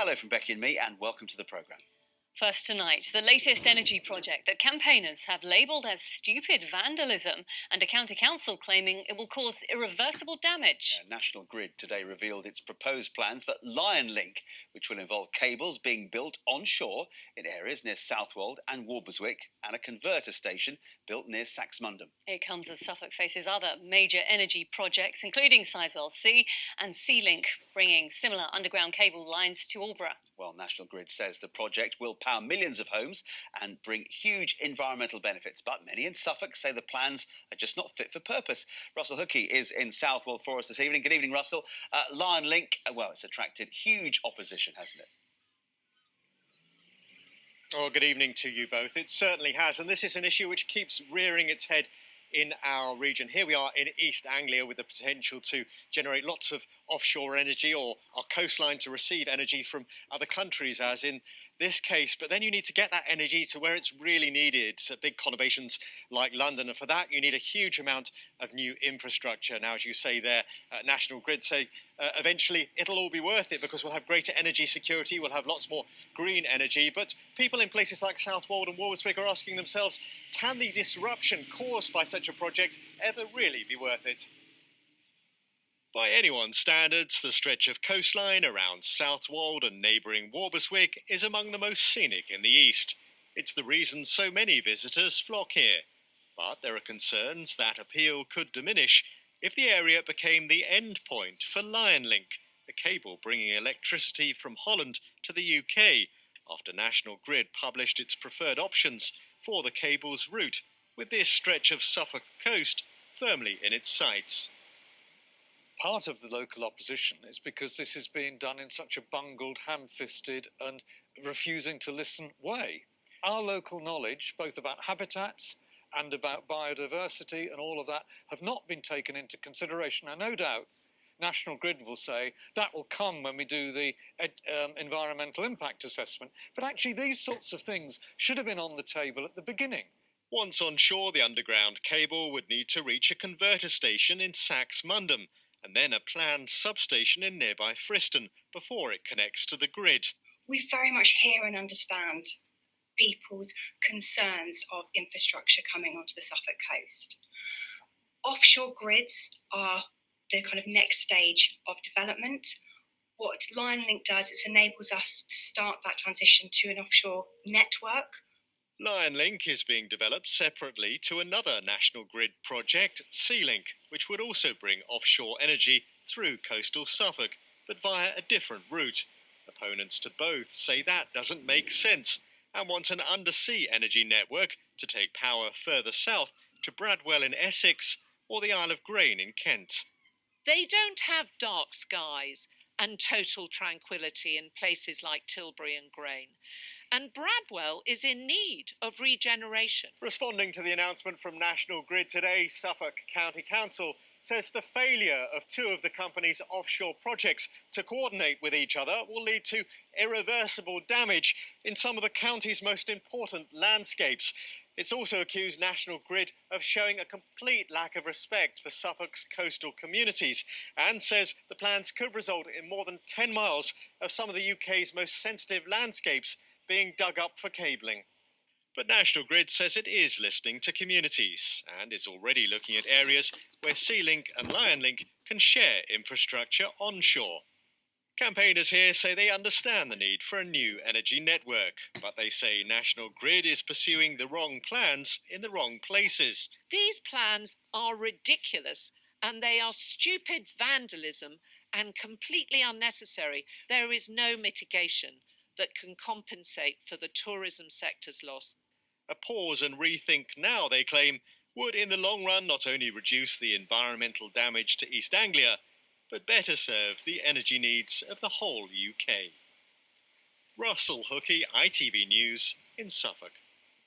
Hello from Becky and me, and welcome to the programme. First tonight, the latest energy project that campaigners have labelled as stupid vandalism, and a county council claiming it will cause irreversible damage. National Grid today revealed its proposed plans for LionLink, which will involve cables being built onshore in areas near Southwold and Walberswick, and a converter station built near Saxmundham. It comes as Suffolk faces other major energy projects, including Sizewell C and Sea-Link, bringing similar underground cable lines to Aldeburgh. Well, National Grid says the project will power millions of homes and bring huge environmental benefits, but many in Suffolk say the plans are just not fit for purpose. Russell Hookey is in Southwold for us this evening. Good evening, Russell. LionLink, well, it's attracted huge opposition, hasn't it? Oh, good evening to you both. It certainly has, and this is an issue which keeps rearing its head in our region. Here we are in East Anglia with the potential to generate lots of offshore energy, or our coastline to receive energy from other countries, as in this case. But then you need to get that energy to where it's really needed, so big conurbations like London, and for that you need a huge amount of new infrastructure. Now, as you say there, National Grid say eventually it'll all be worth it because we'll have greater energy security, we'll have lots more green energy. But people in places like Southwold and Walberswick are asking themselves, can the disruption caused by such a project ever really be worth it? By anyone's standards, the stretch of coastline around Southwold and neighbouring Walberswick is among the most scenic in the east. It's the reason so many visitors flock here. But there are concerns that appeal could diminish if the area became the end point for LionLink, the cable bringing electricity from Holland to the UK, after National Grid published its preferred options for the cable's route, with this stretch of Suffolk coast firmly in its sights. Part of the local opposition is because this is being done in such a bungled, ham-fisted and refusing to listen way. Our local knowledge, both about habitats and about biodiversity and all of that, have not been taken into consideration. And no doubt National Grid will say that will come when we do the environmental impact assessment. But actually these sorts of things should have been on the table at the beginning. Once on shore, the underground cable would need to reach a converter station in Saxmundham, and then a planned substation in nearby Friston before it connects to the grid. We very much hear and understand people's concerns of infrastructure coming onto the Suffolk coast. Offshore grids are the kind of next stage of development. What LionLink does is enables us to start that transition to an offshore network. LionLink is being developed separately to another National Grid project, Sea-Link, which would also bring offshore energy through coastal Suffolk, but via a different route. Opponents to both say that doesn't make sense and want an undersea energy network to take power further south to Bradwell in Essex or the Isle of Grain in Kent. They don't have dark skies and total tranquility in places like Tilbury and Grain. And Bradwell is in need of regeneration. Responding to the announcement from National Grid today, Suffolk County Council says the failure of two of the company's offshore projects to coordinate with each other will lead to irreversible damage in some of the county's most important landscapes. It's also accused National Grid of showing a complete lack of respect for Suffolk's coastal communities, and says the plans could result in more than 10 miles of some of the UK's most sensitive landscapes being dug up for cabling. But National Grid says it is listening to communities and is already looking at areas where Sea-Link and LionLink can share infrastructure onshore. Campaigners here say they understand the need for a new energy network, but they say National Grid is pursuing the wrong plans in the wrong places. These plans are ridiculous and they are stupid vandalism and completely unnecessary. There is no mitigation that can compensate for the tourism sector's loss. A pause and rethink now, they claim, would in the long run not only reduce the environmental damage to East Anglia, but better serve the energy needs of the whole UK. Russell Hookey, ITV News in Suffolk.